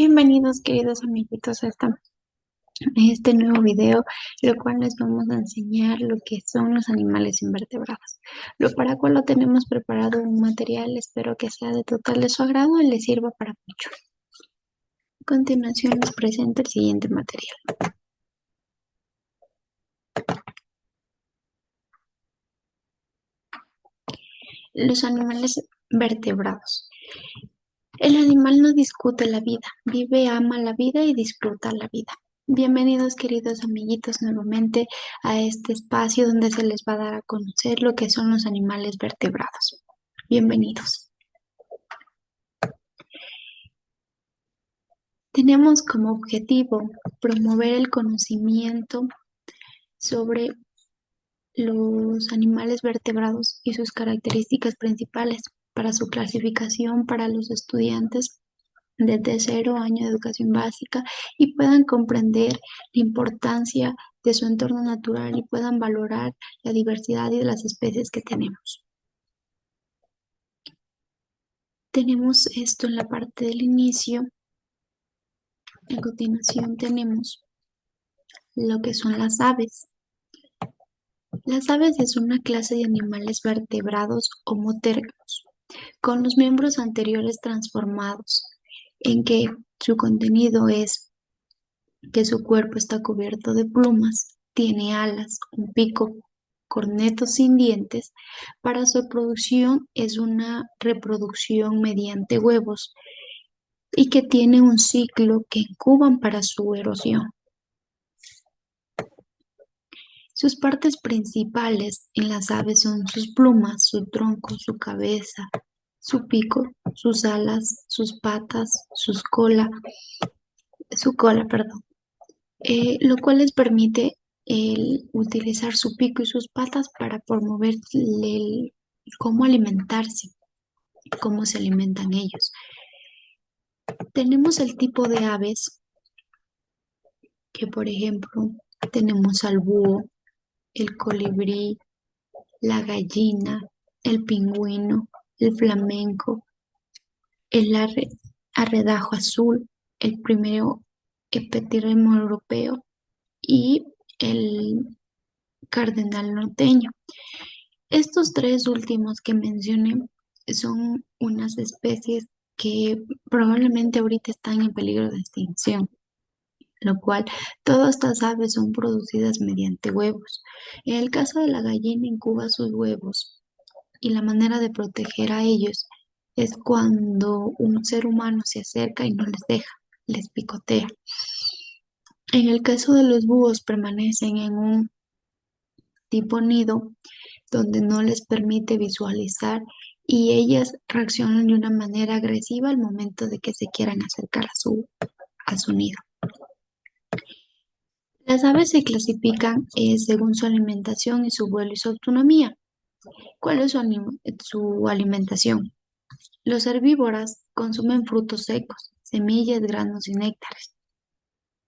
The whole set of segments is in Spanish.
Bienvenidos queridos amiguitos a este nuevo video, lo cual les vamos a enseñar lo que son los animales invertebrados, lo para cual lo tenemos preparado un material, espero que sea de total de su agrado y les sirva para mucho. A continuación les presento el siguiente material. Los animales vertebrados. El animal no discute la vida, vive, ama la vida y disfruta la vida. Bienvenidos queridos amiguitos nuevamente a este espacio donde se les va a dar a conocer lo que son los animales vertebrados. Bienvenidos. Tenemos como objetivo promover el conocimiento sobre los animales vertebrados y sus características principales para su clasificación para los estudiantes de tercero año de educación básica y puedan comprender la importancia de su entorno natural y puedan valorar la diversidad y de las especies que tenemos. Tenemos esto en la parte del inicio. A continuación tenemos lo que son las aves. Las aves es una clase de animales vertebrados homotérmicos, con los miembros anteriores transformados, en que su contenido es que su cuerpo está cubierto de plumas, tiene alas, un pico, cornetos sin dientes. Para su reproducción es una reproducción mediante huevos y que tiene un ciclo que incuban para su erosión. Sus partes principales en las aves son sus plumas, su tronco, su cabeza, su pico, sus alas, sus patas, su cola, perdón. Lo cual les permite el utilizar su pico y sus patas para promover cómo alimentarse, cómo se alimentan ellos. Tenemos el tipo de aves que, por ejemplo, tenemos al búho, el colibrí, la gallina, el pingüino, el flamenco, el arredajo azul, el primero epetirremo europeo y el cardenal norteño. Estos tres últimos que mencioné son unas especies que probablemente ahorita están en peligro de extinción, lo cual todas estas aves son producidas mediante huevos. En el caso de la gallina incuba sus huevos y la manera de proteger a ellos es cuando un ser humano se acerca y no les deja, les picotea. En el caso de los búhos permanecen en un tipo nido donde no les permite visualizar y ellas reaccionan de una manera agresiva al momento de que se quieran acercar a su nido. Las aves se clasifican según su alimentación y su vuelo y su autonomía. ¿Cuál es su alimentación? Los herbívoros consumen frutos secos, semillas, granos y néctares.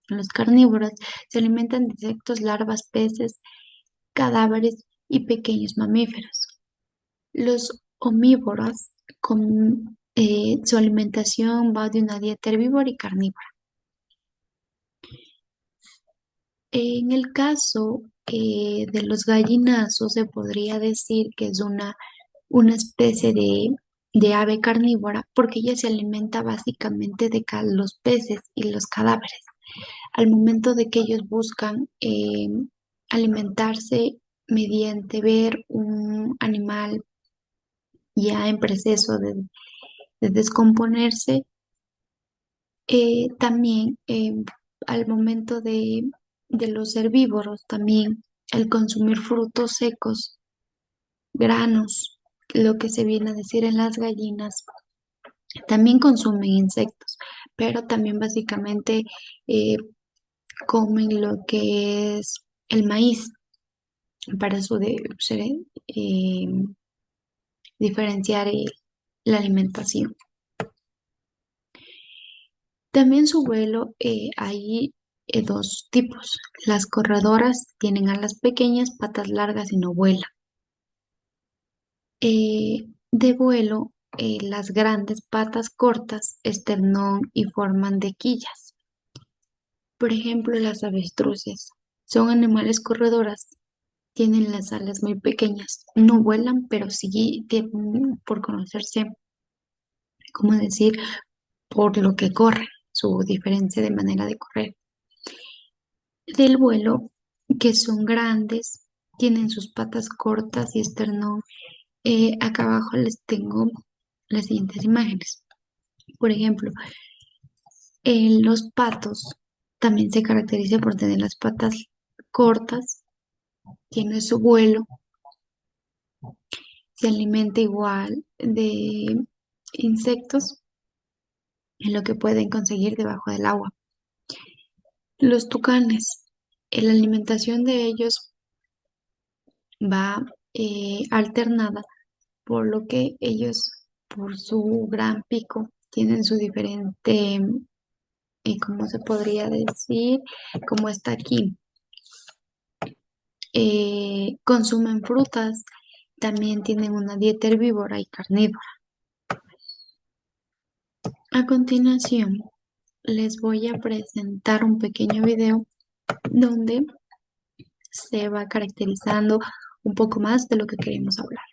Los carnívoros se alimentan de insectos, larvas, peces, cadáveres y pequeños mamíferos. Los omnívoros, su alimentación va de una dieta herbívora y carnívora. En el caso de los gallinazos, se podría decir que es una especie de ave carnívora porque ella se alimenta básicamente de los peces y los cadáveres. Al momento de que ellos buscan alimentarse mediante ver un animal ya en proceso de descomponerse, también al momento de los herbívoros, también el consumir frutos secos, granos, lo que se viene a decir en las gallinas, también consumen insectos, pero también básicamente eh, comen lo que es el maíz para eh, diferenciar la alimentación. También su vuelo hay dos tipos. Las corredoras tienen alas pequeñas, patas largas y no vuelan. De vuelo las grandes patas cortas, esternón y forman de quillas. Por ejemplo, las avestruces son animales corredoras, tienen las alas muy pequeñas, no vuelan, pero sí tienen por conocerse, como decir, por lo que corren, su diferencia de manera de correr. Del vuelo, que son grandes, tienen sus patas cortas y esternón. Acá abajo les tengo las siguientes imágenes. Por ejemplo, los patos también se caracterizan por tener las patas cortas, tiene su vuelo, se alimenta igual de insectos en lo que pueden conseguir debajo del agua. Los tucanes, la alimentación de ellos va alternada, por lo que ellos, por su gran pico, tienen su diferente, ¿cómo se podría decir? Como está aquí, consumen frutas, también tienen una dieta herbívora y carnívora. A continuación, les voy a presentar un pequeño video donde se va caracterizando un poco más de lo que queremos hablar.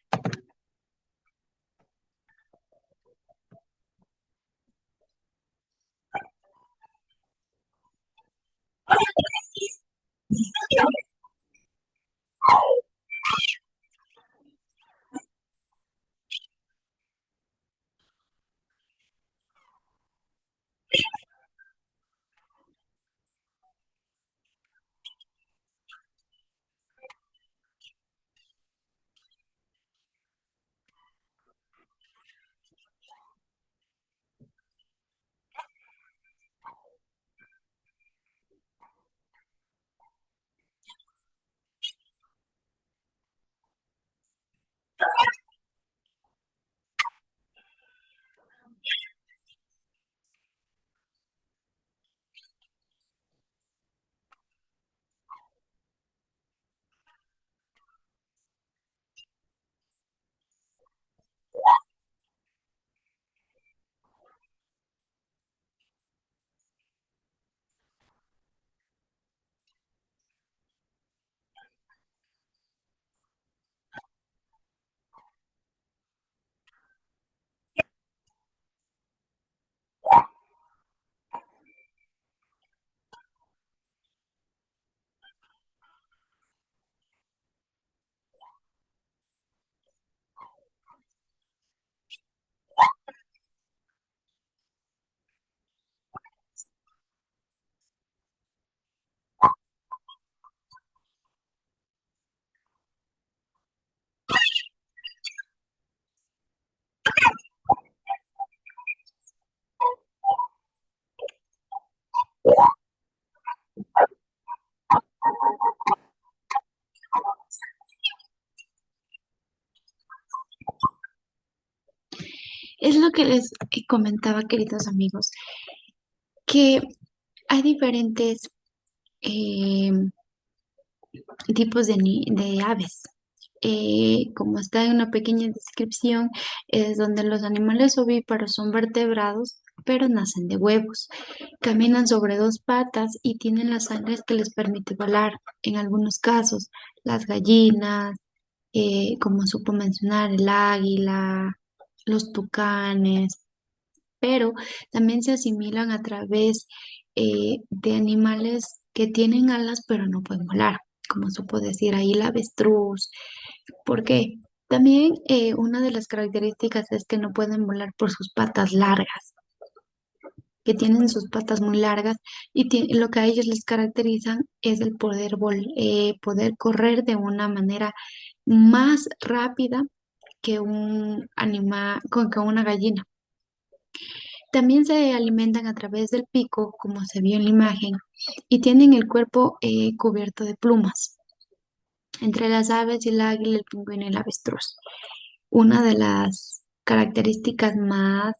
Es lo que les comentaba, queridos amigos, que hay diferentes eh, tipos de aves. Como está en una pequeña descripción, es donde los animales ovíparos son vertebrados, pero nacen de huevos. Caminan sobre dos patas y tienen las alas que les permite volar. En algunos casos, las gallinas, como supo mencionar, el águila, los tucanes, pero también se asimilan a través de animales que tienen alas pero no pueden volar, como supo decir ahí el avestruz. ¿Por qué? También una de las características es que no pueden volar por sus patas largas, que tienen sus patas muy largas y lo que a ellos les caracterizan es el poder correr de una manera más rápida que un animal, que una gallina. También se alimentan a través del pico, como se vio en la imagen, y tienen el cuerpo cubierto de plumas. Entre las aves y el águila, el pingüino y el avestruz. Una de las características más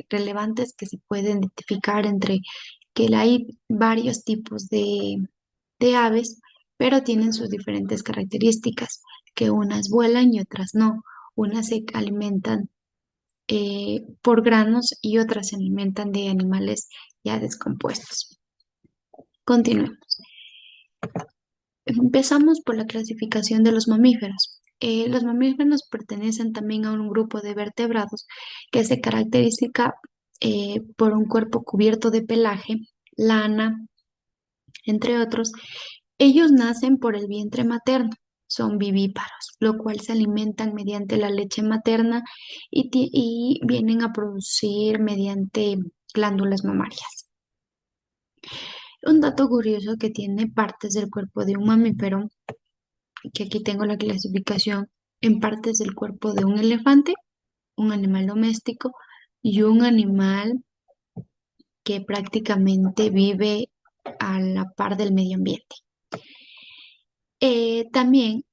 relevantes que se puede identificar entre que hay varios tipos de aves, pero tienen sus diferentes características. que unas vuelan y otras no. Unas se alimentan por granos y otras se alimentan de animales ya descompuestos. Continuemos. Empezamos por la clasificación de los mamíferos. Los mamíferos pertenecen también a un grupo de vertebrados que se caracteriza por un cuerpo cubierto de pelaje, lana, entre otros. Ellos nacen por el vientre materno, son vivíparos, lo cual se alimentan mediante la leche materna y vienen a producir mediante glándulas mamarias. Un dato curioso que tiene partes del cuerpo de un mamífero, que aquí tengo la clasificación en partes del cuerpo de un elefante, un animal doméstico y un animal que prácticamente vive a la par del medio ambiente. También,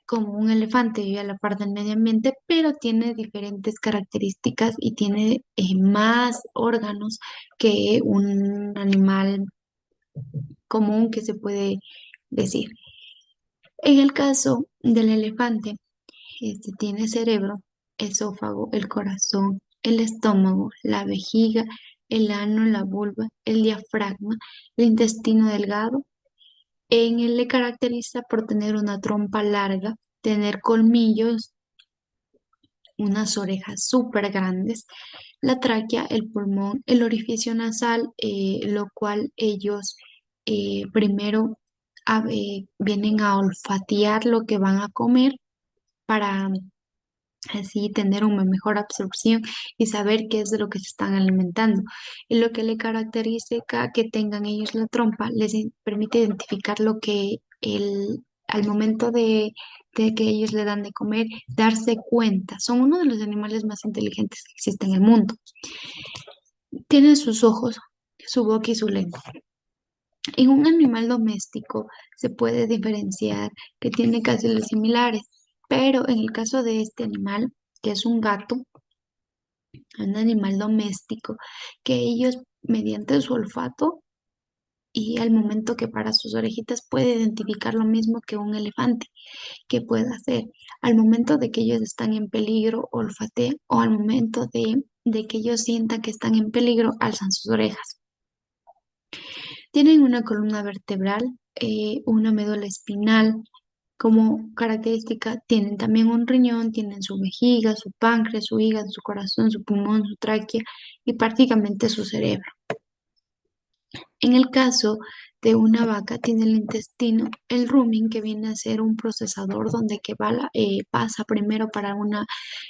como un elefante vive a la par del medio ambiente, pero tiene diferentes características y tiene más órganos que un animal común que se puede decir. En el caso del elefante, este tiene cerebro, esófago, el corazón, el estómago, la vejiga, el ano, la vulva, el diafragma, el intestino delgado. En él le caracteriza por tener una trompa larga, tener colmillos, unas orejas súper grandes, la tráquea, el pulmón, el orificio nasal, lo cual ellos primero vienen a olfatear lo que van a comer para así tener una mejor absorción y saber qué es de lo que se están alimentando. Y lo que le caracteriza que tengan ellos la trompa permite identificar lo que al momento de que ellos le dan de comer, darse cuenta. Son uno de los animales más inteligentes que existen en el mundo. Tienen sus ojos, su boca y su lengua. En un animal doméstico se puede diferenciar que tiene casi los similares, pero en el caso de este animal, que es un gato, un animal doméstico, que ellos mediante su olfato y al momento que para sus orejitas puede identificar lo mismo que un elefante, que puede hacer al momento de que ellos están en peligro, olfatean, o al momento de que ellos sientan que están en peligro, alzan sus orejas. Tienen una columna vertebral, una médula espinal. Como característica, tienen también un riñón, tienen su vejiga, su páncreas, su hígado, su corazón, su pulmón, su tráquea y prácticamente su cerebro. En el caso de una vaca, tiene el intestino, el rumen, que viene a ser un procesador donde pasa primero para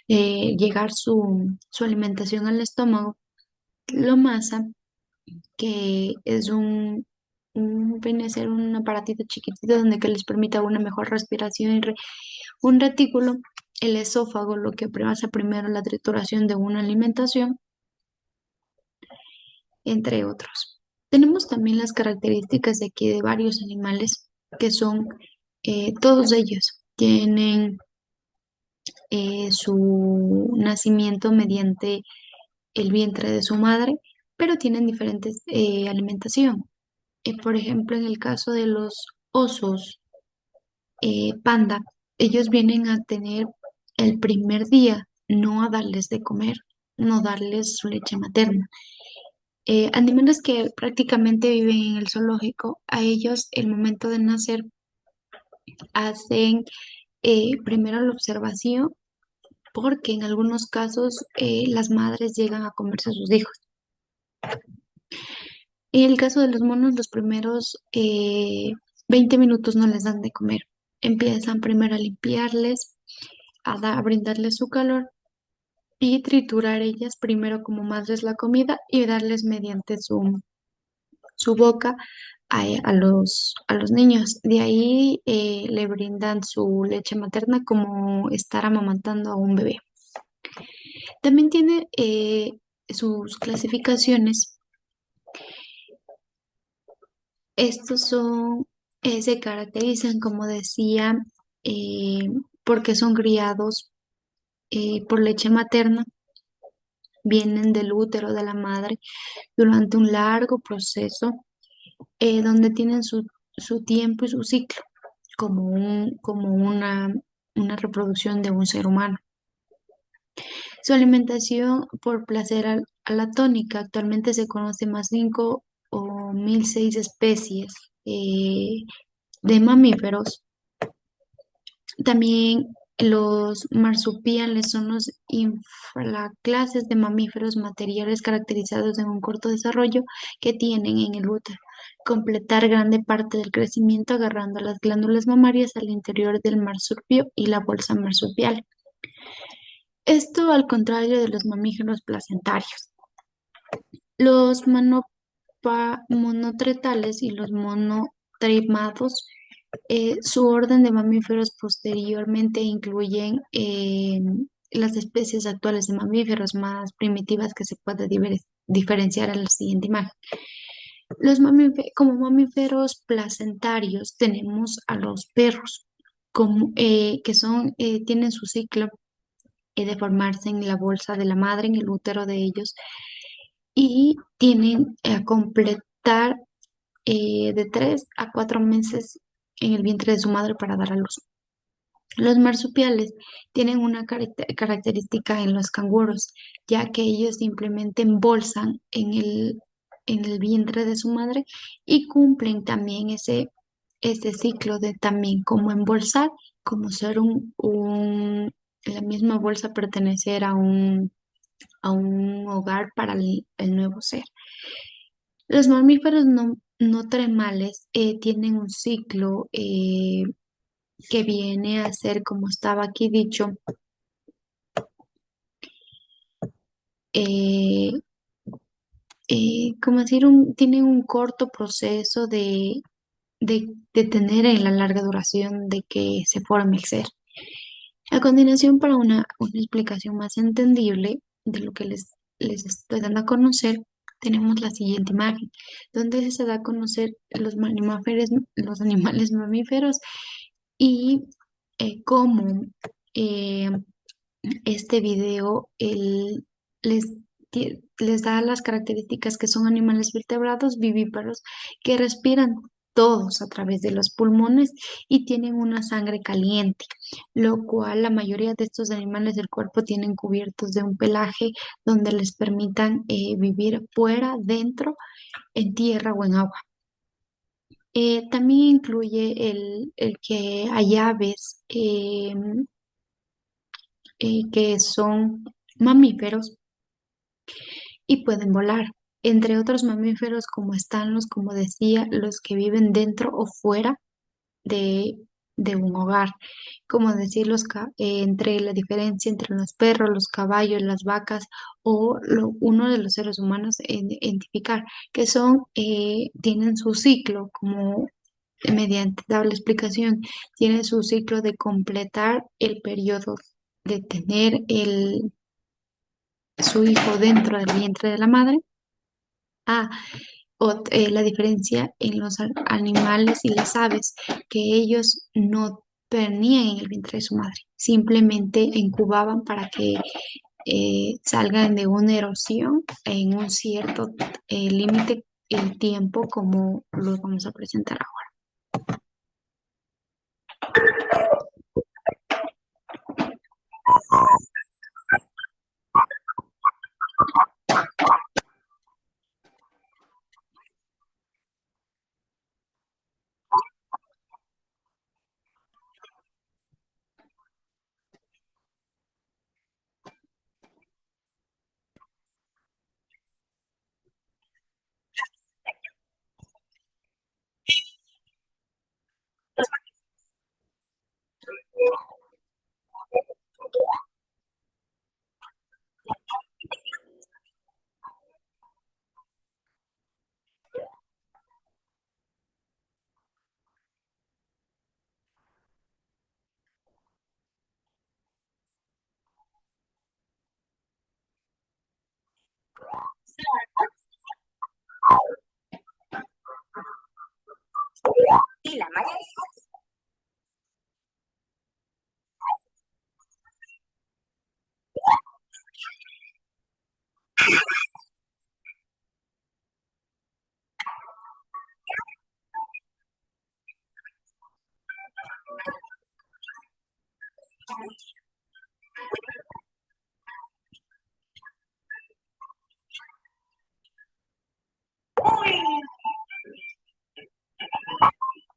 llegar su alimentación al estómago, lo masa, que es viene a ser un aparatito chiquitito donde que les permita una mejor respiración y un retículo, el esófago, lo que pasa primero la trituración de una alimentación, entre otros. Tenemos también las características de aquí de varios animales que son, todos ellos tienen su nacimiento mediante el vientre de su madre, pero tienen diferentes alimentación. Por ejemplo, en el caso de los osos panda, ellos vienen a tener el primer día, no a darles de comer, no darles su leche materna. Animales que prácticamente viven en el zoológico, a ellos el momento de nacer hacen primero la observación porque en algunos casos las madres llegan a comerse a sus hijos. En el caso de los monos, los primeros 20 minutos no les dan de comer. Empiezan primero a limpiarles, a brindarles su calor y triturar ellas primero como madres la comida y darles mediante su boca a los niños. De ahí le brindan su leche materna como estar amamantando a un bebé. También tiene sus clasificaciones. Estos se caracterizan, como decía, eh, porque son criados por leche materna, vienen del útero de la madre durante un largo proceso donde tienen su tiempo y su ciclo, como una una reproducción de un ser humano. Su alimentación por placer alatónica actualmente se conoce más 5 o 1006 especies eh, de mamíferos. También los marsupiales son los infraclases de mamíferos materiales caracterizados en un corto desarrollo que tienen en el útero. Completar grande parte del crecimiento agarrando las glándulas mamarias al interior del marsupio y la bolsa marsupial. Esto al contrario de los mamíferos placentarios. Los monotretales y los monotremados, su orden de mamíferos posteriormente incluyen las especies actuales de mamíferos más primitivas que se puede diferenciar en la siguiente imagen. Como mamíferos placentarios tenemos a los perros, tienen su ciclo de formarse en la bolsa de la madre, en el útero de ellos, y tienen a completar de 3 a 4 meses en el vientre de su madre para dar a luz. Los marsupiales tienen una característica en los canguros, ya que ellos simplemente embolsan en el vientre de su madre y cumplen también ese ciclo de también como embolsar, como ser la misma bolsa pertenecer a un hogar para el nuevo ser. Los mamíferos no tremales tienen un ciclo que viene a ser, como estaba aquí dicho, eh, como decir, tienen un corto proceso de tener en la larga duración de que se forme el ser. A continuación, para una explicación más entendible de lo que les estoy dando a conocer, tenemos la siguiente imagen, donde se da a conocer los animales mamíferos y cómo eh, este video les, les da las características que son animales vertebrados vivíparos que respiran todos a través de los pulmones y tienen una sangre caliente, lo cual la mayoría de estos animales del cuerpo tienen cubiertos de un pelaje donde les permitan vivir fuera, dentro, en tierra o en agua. También incluye el que hay aves que son mamíferos y pueden volar. Entre otros mamíferos como están como decía, los que viven dentro o fuera de, de un hogar. Como decir, entre la diferencia entre los perros, los caballos, las vacas o uno de los seres humanos identificar, que tienen su ciclo, como mediante dable explicación, tienen su ciclo de completar el periodo de tener su hijo dentro del vientre de la madre. Ah, la diferencia en los animales y las aves, que ellos no tenían en el vientre de su madre, simplemente incubaban para que salgan de una erosión en un cierto límite el tiempo como los vamos a presentar ahora.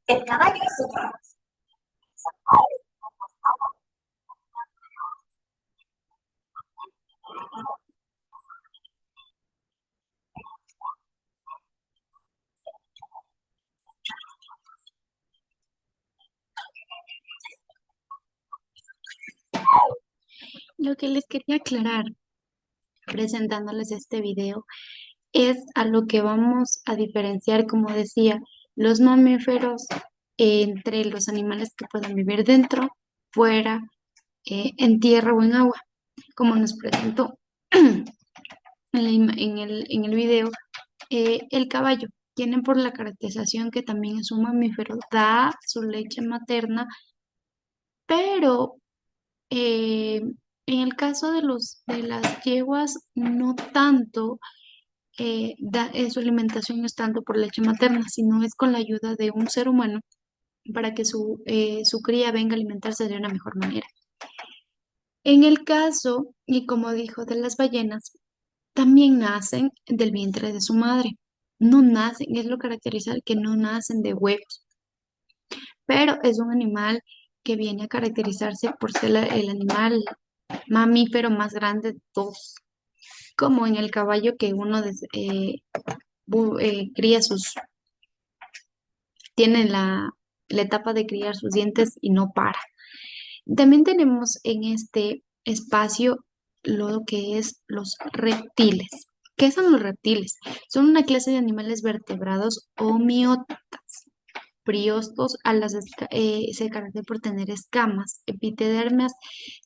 El caballo es otro. Lo que les quería aclarar presentándoles este video es a lo que vamos a diferenciar, como decía, los mamíferos entre los animales que pueden vivir dentro, fuera, en tierra o en agua, como nos presentó en el video. El caballo tiene por la caracterización que también es un mamífero, da su leche materna, pero eh, en el caso de de las yeguas, no tanto. Su alimentación no es tanto por leche materna, sino es con la ayuda de un ser humano para que su cría venga a alimentarse de una mejor manera. En el caso, y como dijo, de las ballenas, también nacen del vientre de su madre. No nacen, es lo caracterizar que no nacen de huevos, pero es un animal que viene a caracterizarse por ser el animal mamífero más grande de todos, como en el caballo que cría tiene la etapa de criar sus dientes y no para. También tenemos en este espacio lo que es los reptiles. ¿Qué son los reptiles? Son una clase de animales vertebrados homiotas, priostos, se caracterizan por tener escamas, epitedermas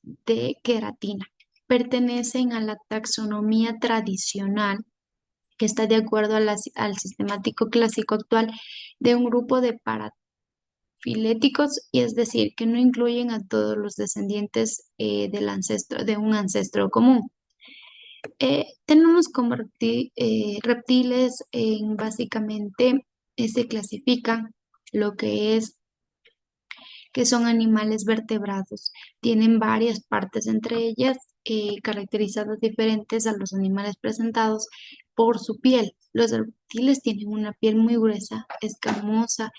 de queratina. Pertenecen a la taxonomía tradicional que está de acuerdo al sistemático clásico actual de un grupo de filéticos, y es decir, que no incluyen a todos los descendientes de un ancestro común. Tenemos como reptiles, básicamente se clasifican lo que son animales vertebrados. Tienen varias partes, entre ellas caracterizadas diferentes a los animales presentados por su piel. Los reptiles tienen una piel muy gruesa, escamosa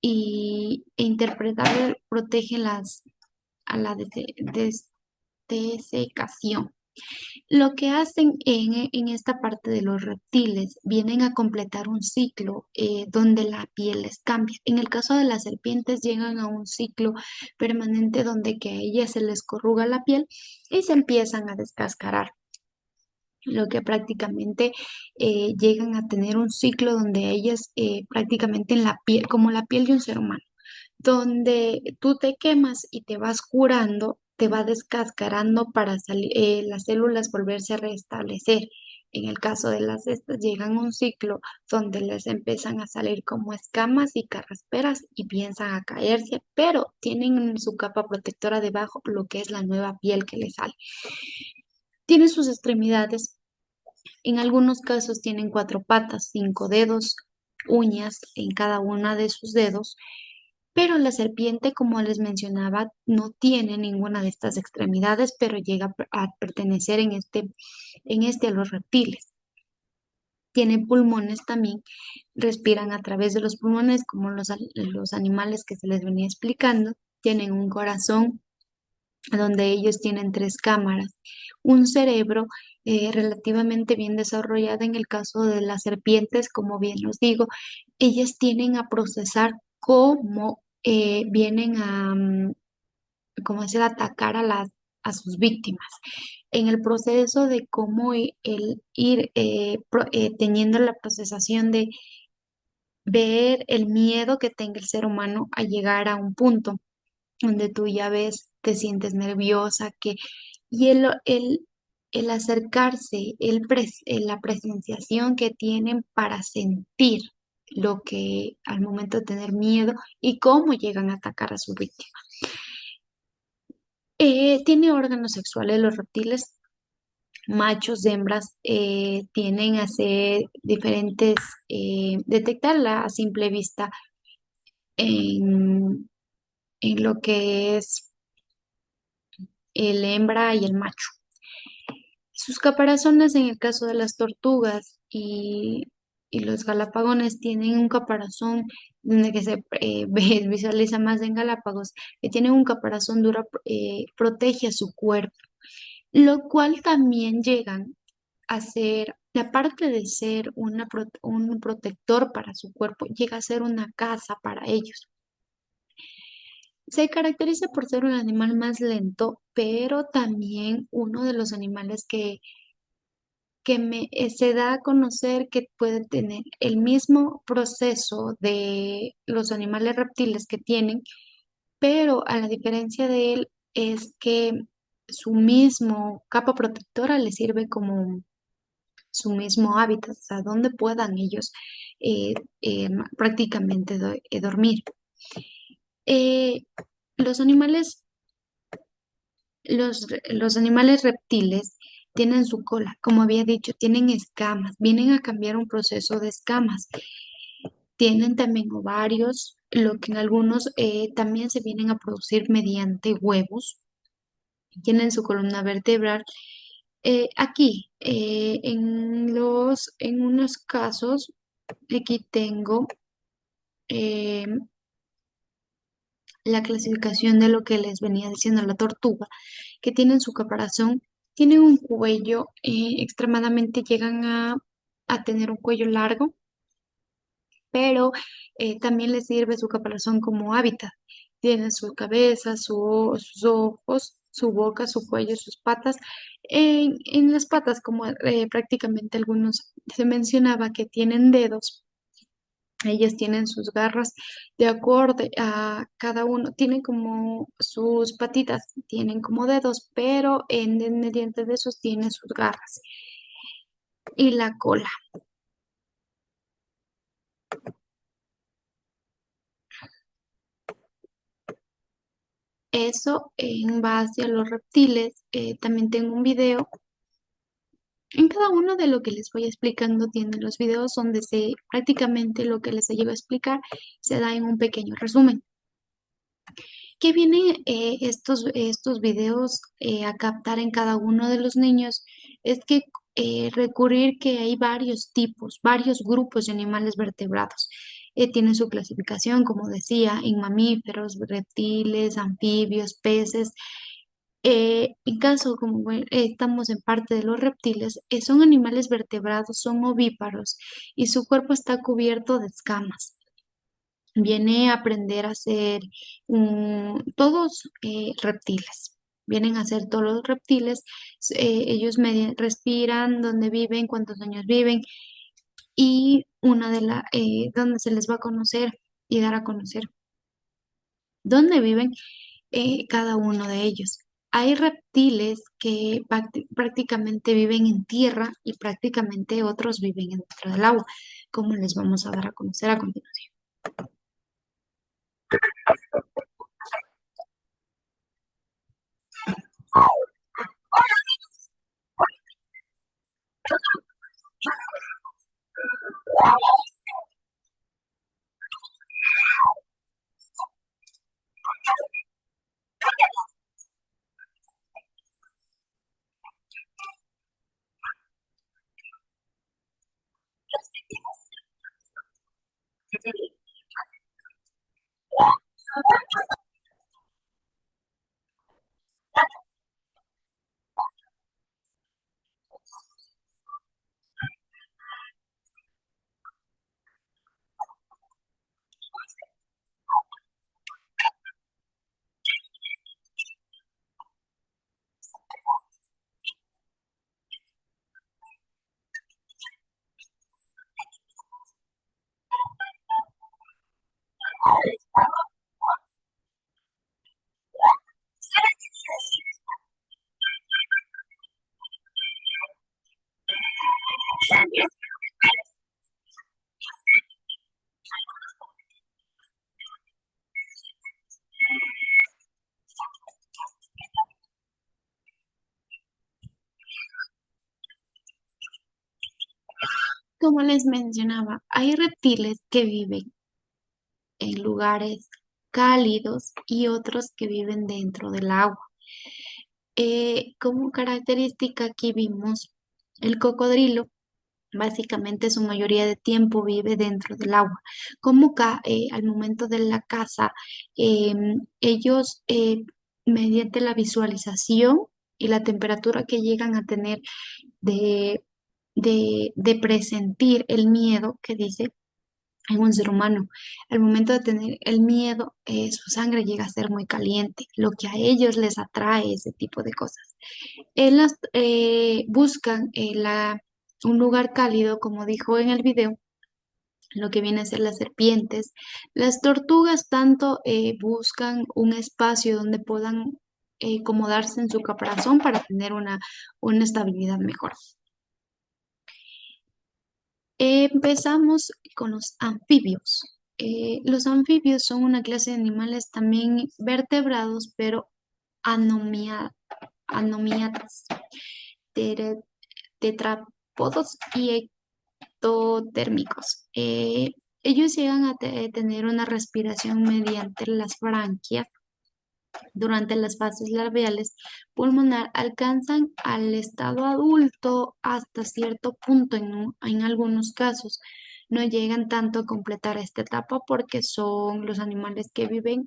e interpretable, protege a la desecación. Lo que hacen en esta parte de los reptiles, vienen a completar un ciclo donde la piel les cambia. En el caso de las serpientes, llegan a un ciclo permanente donde que a ellas se les corruga la piel y se empiezan a descascarar, lo que prácticamente llegan a tener un ciclo donde ellas prácticamente en la piel, como la piel de un ser humano, donde tú te quemas y te vas curando, te va descascarando para las células volverse a restablecer. En el caso de las estas, llegan a un ciclo donde les empiezan a salir como escamas y carrasperas y piensan a caerse, pero tienen en su capa protectora debajo lo que es la nueva piel que les sale. Tienen sus extremidades, en algunos casos tienen cuatro patas, cinco dedos, uñas en cada una de sus dedos, pero la serpiente, como les mencionaba, no tiene ninguna de estas extremidades, pero llega a pertenecer en este a los reptiles. Tiene pulmones también, respiran a través de los pulmones, como los animales que se les venía explicando. Tienen un corazón donde ellos tienen tres cámaras, un cerebro relativamente bien desarrollado. En el caso de las serpientes, como bien os digo, ellas tienen a procesar cómo vienen como decir, atacar a sus víctimas. En el proceso de cómo el ir teniendo la procesación de ver el miedo que tenga el ser humano a llegar a un punto donde tú ya ves, te sientes nerviosa, y el acercarse, la presenciación que tienen para sentir lo que al momento de tener miedo y cómo llegan a atacar a su víctima. Tiene órganos sexuales los reptiles, machos, hembras, tienen a hacer diferentes, detectarla a simple vista en, en lo que es el hembra y el macho. Sus caparazones, en el caso de las tortugas y los galápagos, tienen un caparazón donde que se visualiza más en Galápagos, que tienen un caparazón duro, protege a su cuerpo, lo cual también llegan a ser, aparte de ser un protector para su cuerpo, llega a ser una casa para ellos. Se caracteriza por ser un animal más lento, pero también uno de los animales se da a conocer que puede tener el mismo proceso de los animales reptiles que tienen, pero a la diferencia de él es que su mismo capa protectora le sirve como su mismo hábitat, o sea, donde puedan ellos eh, prácticamente dormir. Eh, los animales los animales reptiles tienen su cola, como había dicho, tienen escamas, vienen a cambiar un proceso de escamas. Tienen también ovarios, lo que en algunos también se vienen a producir mediante huevos. Tienen su columna vertebral. Aquí, en unos casos, aquí tengo eh, la clasificación de lo que les venía diciendo la tortuga, que tienen su caparazón, tienen un cuello extremadamente, llegan a tener un cuello largo, pero también les sirve su caparazón como hábitat. Tienen su cabeza, sus ojos, su boca, su cuello, sus patas. En las patas, como prácticamente algunos se mencionaba que tienen dedos, ellas tienen sus garras de acuerdo a cada uno, tienen como sus patitas, tienen como dedos, pero mediante de esos tienen sus garras y la cola. Eso en base a los reptiles. También tengo un video. En cada uno de lo que les voy explicando tienen los videos donde prácticamente lo que les llevo a explicar se da en un pequeño resumen. ¿Qué vienen estos videos a captar en cada uno de los niños? Es que recurrir que hay varios tipos, varios grupos de animales vertebrados. Tienen su clasificación, como decía, en mamíferos, reptiles, anfibios, peces. En caso, como estamos en parte de los reptiles, son animales vertebrados, son ovíparos y su cuerpo está cubierto de escamas. Viene a aprender a ser todos reptiles. Vienen a ser todos los reptiles. Ellos respiran, dónde viven, cuántos años viven y donde se les va a conocer y dar a conocer dónde viven cada uno de ellos. Hay reptiles que prácticamente viven en tierra y prácticamente otros viven dentro del agua, como les vamos a dar a conocer a continuación. Como les mencionaba, hay reptiles que viven en lugares cálidos y otros que viven dentro del agua. Como característica aquí vimos el cocodrilo. Básicamente su mayoría de tiempo vive dentro del agua. Como al momento de la caza, ellos mediante la visualización y la temperatura que llegan a tener de, de presentir el miedo que dice en un ser humano, al momento de tener el miedo, su sangre llega a ser muy caliente, lo que a ellos les atrae ese tipo de cosas. Buscan un lugar cálido, como dijo en el video, lo que viene a ser las serpientes. Las tortugas tanto buscan un espacio donde puedan acomodarse en su caparazón para tener una estabilidad mejor. Empezamos con los anfibios. Los anfibios son una clase de animales también vertebrados, pero anomia- anomiatas, tere- tetrápodos y ectotérmicos. Ellos llegan a tener una respiración mediante las branquias. Durante las fases larviales pulmonar alcanzan al estado adulto hasta cierto punto en algunos casos. No llegan tanto a completar esta etapa porque son los animales que viven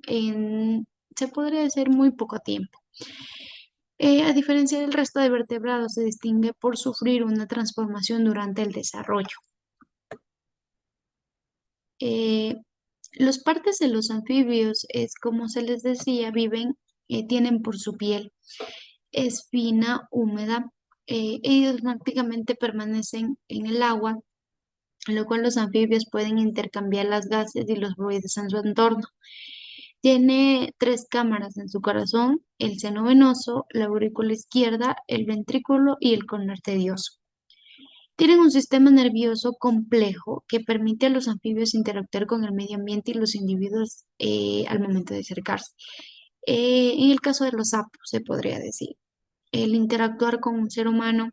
se podría decir, muy poco tiempo. A diferencia del resto de vertebrados, se distingue por sufrir una transformación durante el desarrollo. Eh, los partes de los anfibios, es como se les decía, tienen por su piel es fina, húmeda. Ellos prácticamente permanecen en el agua, lo cual los anfibios pueden intercambiar las gases y los fluidos en su entorno. Tiene tres cámaras en su corazón: el seno venoso, la aurícula izquierda, el ventrículo y el cono arterioso. Tienen un sistema nervioso complejo que permite a los anfibios interactuar con el medio ambiente y los individuos al momento de acercarse. En el caso de los sapos, se podría decir, el interactuar con un ser humano,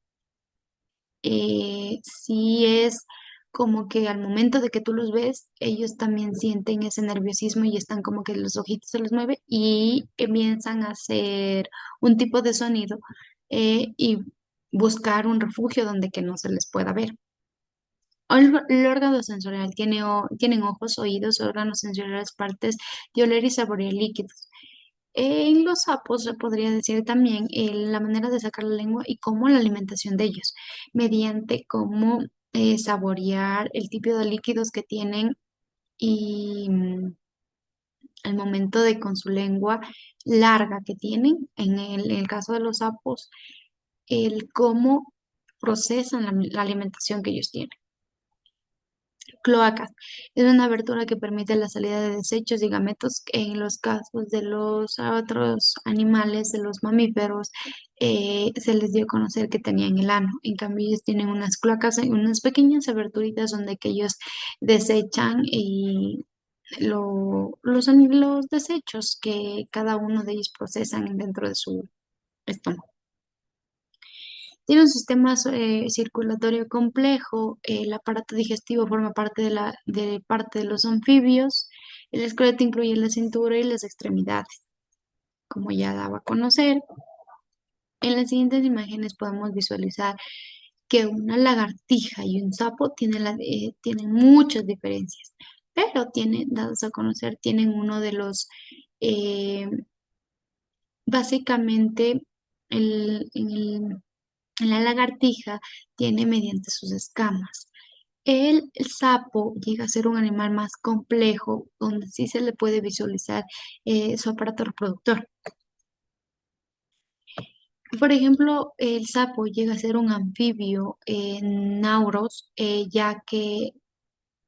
sí es como que al momento de que tú los ves, ellos también sienten ese nerviosismo y están como que los ojitos se les mueve y comienzan a hacer un tipo de sonido y buscar un refugio donde que no se les pueda ver. El órgano sensorial tienen ojos, oídos, órganos sensoriales, partes de oler y saborear líquidos. En los sapos se podría decir también la manera de sacar la lengua y cómo la alimentación de ellos, mediante cómo saborear el tipo de líquidos que tienen y al momento de con su lengua larga que tienen, en el caso de los sapos, el cómo procesan la alimentación que ellos tienen. Cloacas. Es una abertura que permite la salida de desechos y gametos. En los casos de los otros animales, de los mamíferos, se les dio a conocer que tenían el ano. En cambio, ellos tienen unas cloacas, unas pequeñas aberturitas donde que ellos desechan y los desechos que cada uno de ellos procesan dentro de su estómago. Tiene un sistema circulatorio complejo, el aparato digestivo forma parte parte de los anfibios, el esqueleto incluye la cintura y las extremidades, como ya daba a conocer. En las siguientes imágenes podemos visualizar que una lagartija y un sapo tienen muchas diferencias, pero dados a conocer, tienen uno de los, eh, básicamente, en la lagartija tiene mediante sus escamas. El sapo llega a ser un animal más complejo, donde sí se le puede visualizar su aparato reproductor. Por ejemplo, el sapo llega a ser un anfibio nauros, ya que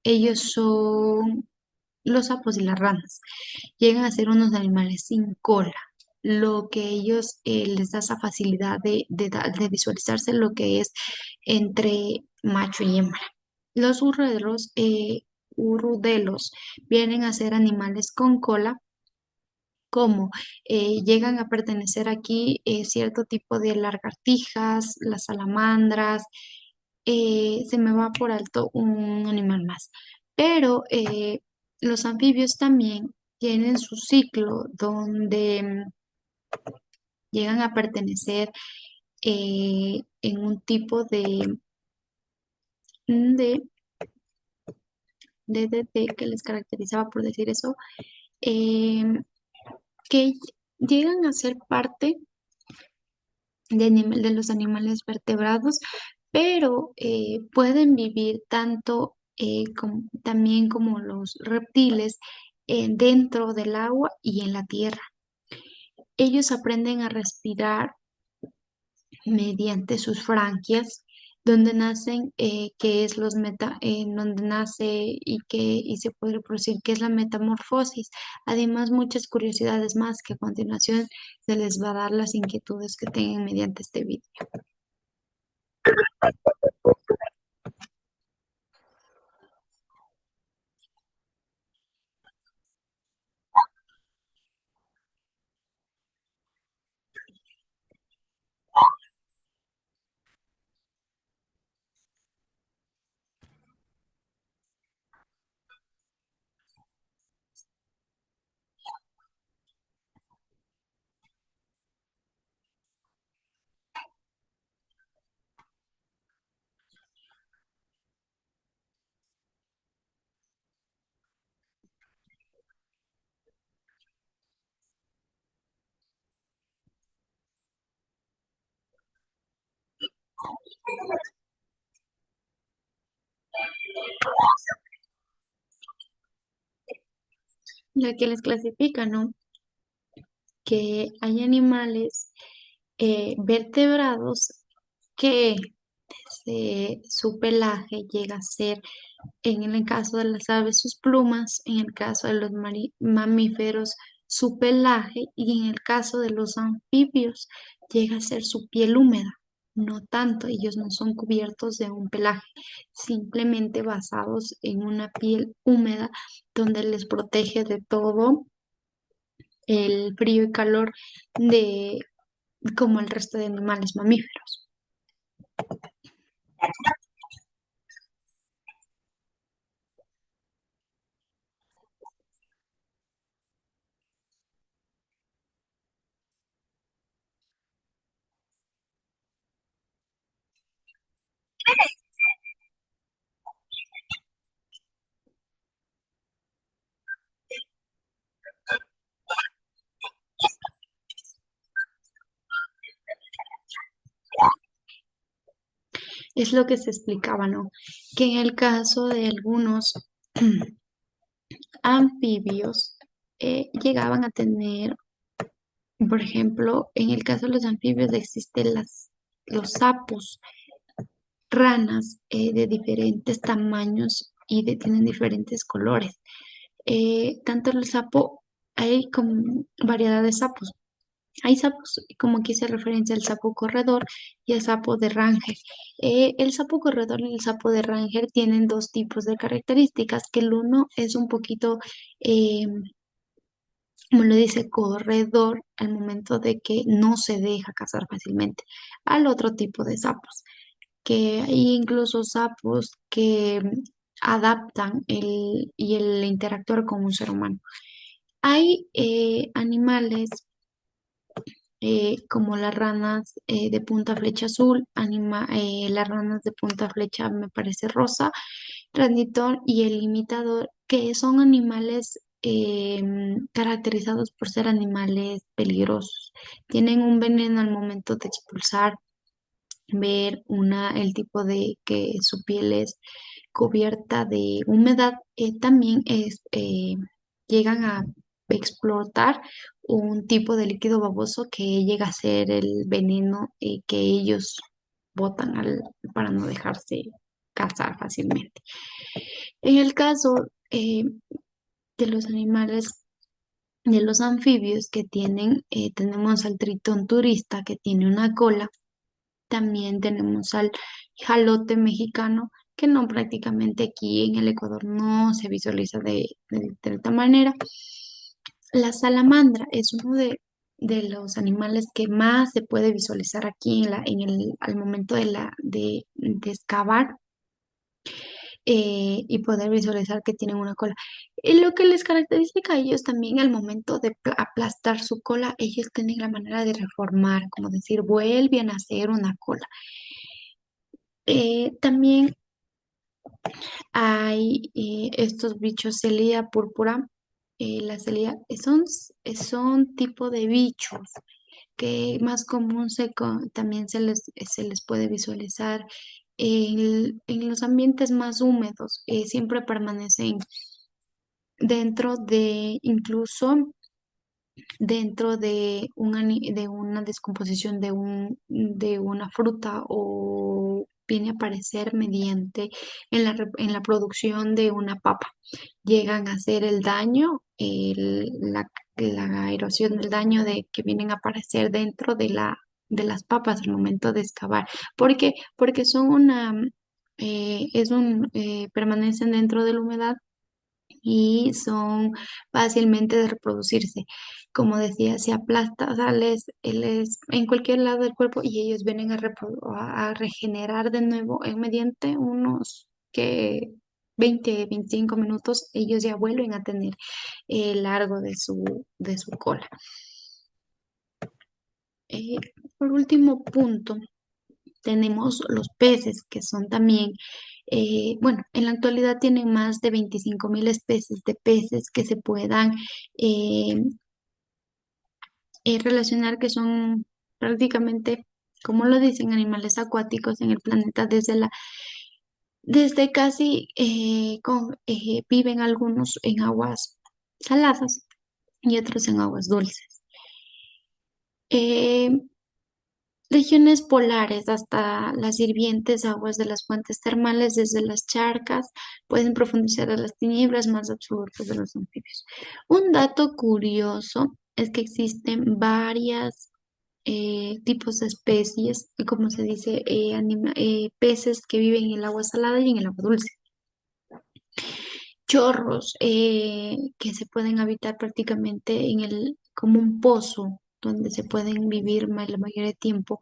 ellos son los sapos y las ranas. Llegan a ser unos animales sin cola, lo que ellos les da esa facilidad de visualizarse lo que es entre macho y hembra. Los urrudelos vienen a ser animales con cola, como llegan a pertenecer aquí cierto tipo de lagartijas, las salamandras, se me va por alto un animal más. Pero los anfibios también tienen su ciclo donde llegan a pertenecer en un tipo de DDT que les caracterizaba por decir eso, em, que llegan a ser parte de los animales vertebrados, pero pueden vivir tanto también como los reptiles dentro del agua y en la tierra. Ellos aprenden a respirar mediante sus branquias, donde nacen, que es donde nace y se puede reproducir, que es la metamorfosis. Además, muchas curiosidades más que a continuación se les va a dar las inquietudes que tengan mediante este video. Ya que les clasifica, ¿no? Que hay animales vertebrados que su pelaje llega a ser, en el caso de las aves, sus plumas, en el caso de los mamíferos, su pelaje, y en el caso de los anfibios, llega a ser su piel húmeda. No tanto, ellos no son cubiertos de un pelaje, simplemente basados en una piel húmeda donde les protege de todo el frío y calor de como el resto de animales mamíferos. Es lo que se explicaba, ¿no? Que en el caso de algunos anfibios llegaban a tener, por ejemplo, en el caso de los anfibios existen los sapos, ranas de diferentes tamaños tienen diferentes colores. Tanto el sapo, hay como variedad de sapos. Hay sapos, como aquí se referencia al sapo corredor y el sapo de Ranger. El sapo corredor y el sapo de Ranger tienen dos tipos de características, que el uno es un poquito, eh, como lo dice, corredor al momento de que no se deja cazar fácilmente, al otro tipo de sapos, que hay incluso sapos que adaptan el interactuar con un ser humano. Hay animales como las ranas de punta flecha azul, las ranas de punta flecha me parece rosa, Ranitor y el imitador, que son animales caracterizados por ser animales peligrosos. Tienen un veneno al momento de expulsar, ver el tipo de que su piel es cubierta de humedad, también llegan a explotar un tipo de líquido baboso que llega a ser el veneno que ellos botan para no dejarse cazar fácilmente. En el caso de los animales, de los anfibios que tenemos al tritón turista que tiene una cola, también tenemos al jalote mexicano, que no prácticamente aquí en el Ecuador no se visualiza de esta manera. La salamandra es uno de los animales que más se puede visualizar aquí al momento de excavar y poder visualizar que tienen una cola. Y lo que les caracteriza a ellos también al momento de aplastar su cola, ellos tienen la manera de reformar, como decir, vuelven a hacer una cola. También Hay estos bichos Celia púrpura. La Celia son tipo de bichos que más común también se les puede visualizar en los ambientes más húmedos. Siempre permanecen dentro de, incluso dentro de una descomposición de una fruta, o viene a aparecer mediante en la producción de una papa. Llegan a hacer el daño, la erosión del daño de que vienen a aparecer dentro de las papas al momento de excavar. ¿Por qué? Porque permanecen dentro de la humedad y son fácilmente de reproducirse. Como decía, se aplasta, o sea, en cualquier lado del cuerpo, y ellos vienen a regenerar de nuevo mediante unos que 20, 25 minutos, ellos ya vuelven a tener el largo de su cola. Eh, por último punto, tenemos los peces, que son también, bueno, en la actualidad tienen más de 25.000 especies de peces que se puedan eh, relacionar, que son prácticamente, como lo dicen, animales acuáticos en el planeta, desde casi, viven algunos en aguas saladas y otros en aguas dulces. Eh, Regiones polares hasta las hirvientes aguas de las fuentes termales, desde las charcas, pueden profundizar a las tinieblas más absolutas de los anfibios. Un dato curioso es que existen varias tipos de especies, y como se dice, peces que viven en el agua salada y en el agua dulce. Chorros que se pueden habitar prácticamente como un pozo, donde se pueden vivir la mayoría de tiempo.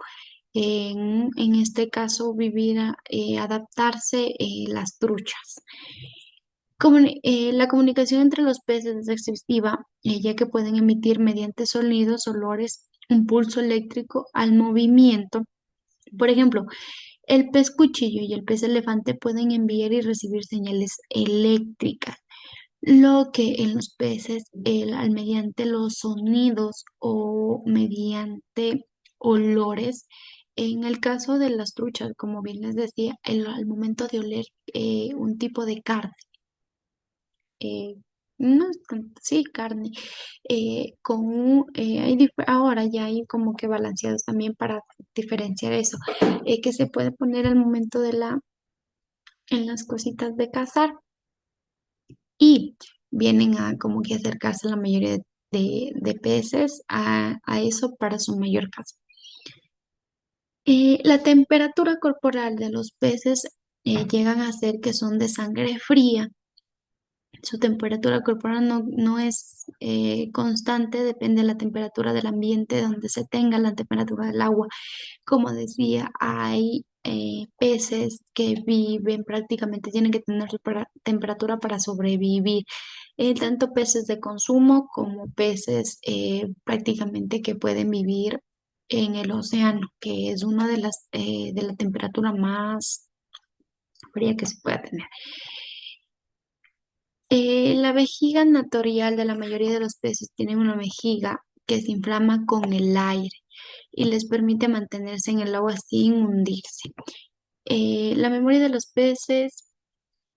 En este caso, adaptarse las truchas. La comunicación entre los peces es exhaustiva, ya que pueden emitir mediante sonidos, olores, un pulso eléctrico al movimiento. Por ejemplo, el pez cuchillo y el pez elefante pueden enviar y recibir señales eléctricas, lo que en los peces, mediante los sonidos o mediante olores. En el caso de las truchas, como bien les decía, al momento de oler un tipo de carne, eh, no es sí, carne, ahora ya hay como que balanceados también para diferenciar eso, que se puede poner al momento en las cositas de cazar, y vienen a como que acercarse la mayoría de peces a eso para su mayor caso. La temperatura corporal de los peces llegan a ser que son de sangre fría. Su temperatura corporal no es constante, depende de la temperatura del ambiente donde se tenga, la temperatura del agua. Como decía, hay peces que viven prácticamente, tienen que tener su temperatura para sobrevivir. Tanto peces de consumo como peces prácticamente que pueden vivir en el océano, que es una de la temperatura más fría que se puede tener. La vejiga natural de la mayoría de los peces tiene una vejiga que se inflama con el aire y les permite mantenerse en el agua sin hundirse. La memoria de los peces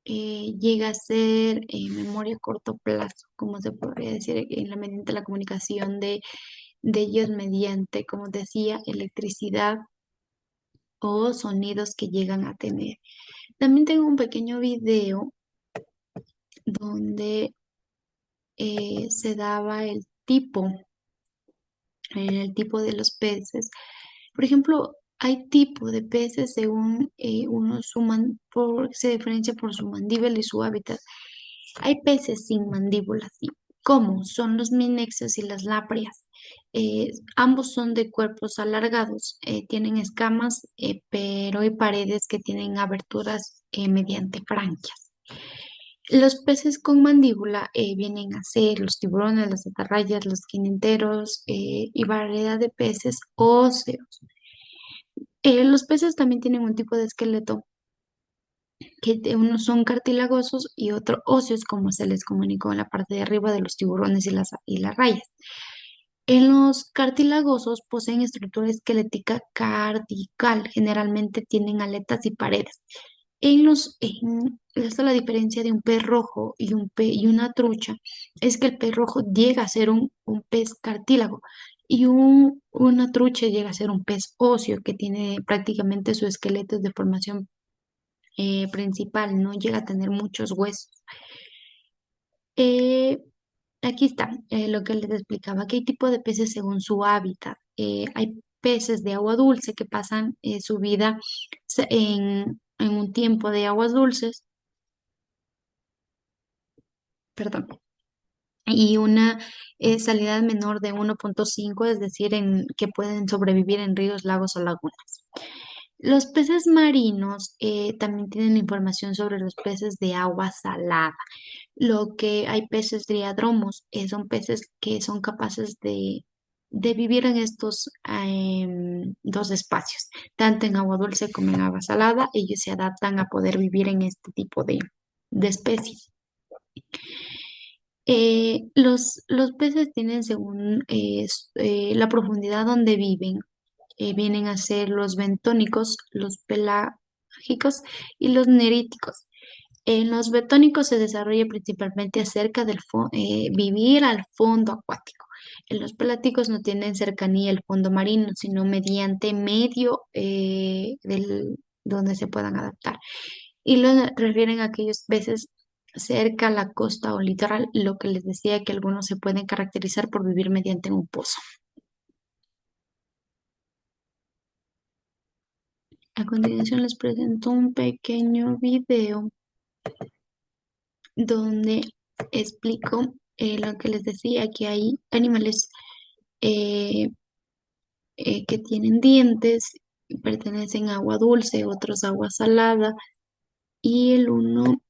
llega a ser memoria a corto plazo, como se podría decir, mediante la comunicación de ellos mediante, como decía, electricidad o sonidos que llegan a tener. También tengo un pequeño video donde se daba el tipo de los peces. Por ejemplo, hay tipo de peces según se diferencia por su mandíbula y su hábitat. Hay peces sin mandíbula, ¿sí? Como son los minexios y las laprias. Ambos son de cuerpos alargados, tienen escamas, pero hay paredes que tienen aberturas mediante branquias. Los peces con mandíbula vienen a ser los tiburones, las atarrayas, los quininteros y variedad de peces óseos. Los peces también tienen un tipo de esqueleto unos son cartilagosos y otros óseos, como se les comunicó en la parte de arriba de los tiburones y las rayas. En los cartilagosos poseen estructura esquelética cortical, generalmente tienen aletas y paredes. Esta es la diferencia de un pez rojo y una trucha, es que el pez rojo llega a ser un pez cartílago y una trucha llega a ser un pez óseo que tiene prácticamente su esqueleto de formación principal, no llega a tener muchos huesos. Eh, Aquí está lo que les explicaba, que hay tipo de peces según su hábitat. Hay peces de agua dulce que pasan su vida en un tiempo de aguas dulces, perdón, y una salida menor de 1,5, es decir, que pueden sobrevivir en ríos, lagos o lagunas. Los peces marinos también tienen información sobre los peces de agua salada. Lo que hay peces diadromos, son peces que son capaces de vivir en estos dos espacios, tanto en agua dulce como en agua salada. Ellos se adaptan a poder vivir en este tipo de especies. Los peces tienen según la profundidad donde viven, vienen a ser los bentónicos, los pelágicos y los neríticos. En los betónicos se desarrolla principalmente acerca vivir al fondo acuático. En los peláticos no tienen cercanía al fondo marino, sino mediante medio donde se puedan adaptar. Y lo refieren a aquellos peces cerca a la costa o litoral, lo que les decía que algunos se pueden caracterizar por vivir mediante un pozo. A continuación les presento un pequeño video donde explico lo que les decía, que hay animales eh, que tienen dientes, pertenecen a agua dulce, otros a agua salada, y el uno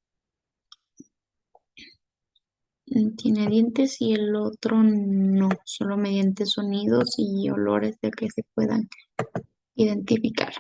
tiene dientes y el otro no, solo mediante sonidos y olores de que se puedan identificar.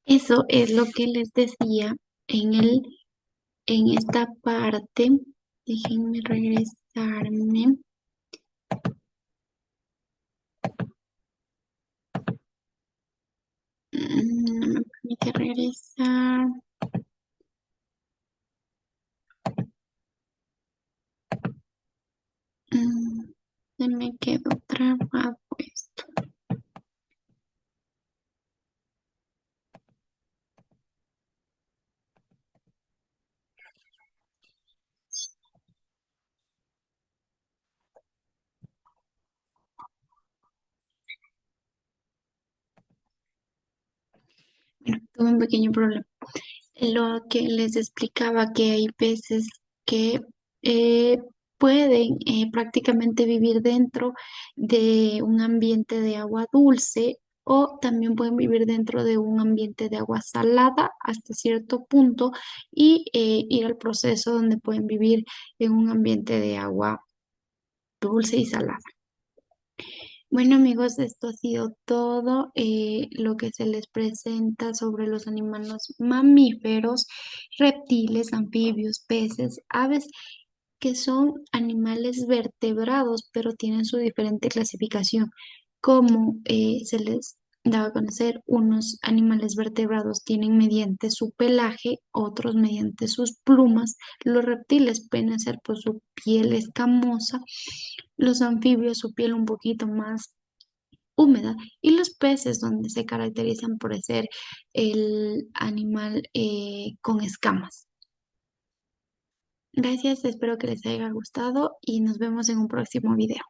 Eso es lo que les decía en esta parte. Déjenme regresarme. No me permite regresar. Mm, Se me quedó trabado esto. Bueno, tuve un pequeño problema. Lo que les explicaba, que hay peces que eh, pueden prácticamente vivir dentro de un ambiente de agua dulce, o también pueden vivir dentro de un ambiente de agua salada hasta cierto punto y ir al proceso donde pueden vivir en un ambiente de agua dulce y salada. Bueno amigos, esto ha sido todo lo que se les presenta sobre los animales mamíferos, reptiles, anfibios, peces, aves, que son animales vertebrados, pero tienen su diferente clasificación. Como se les daba a conocer, unos animales vertebrados tienen mediante su pelaje, otros mediante sus plumas. Los reptiles pueden ser por su piel escamosa, los anfibios su piel un poquito más húmeda y los peces donde se caracterizan por ser el animal con escamas. Gracias, espero que les haya gustado y nos vemos en un próximo video.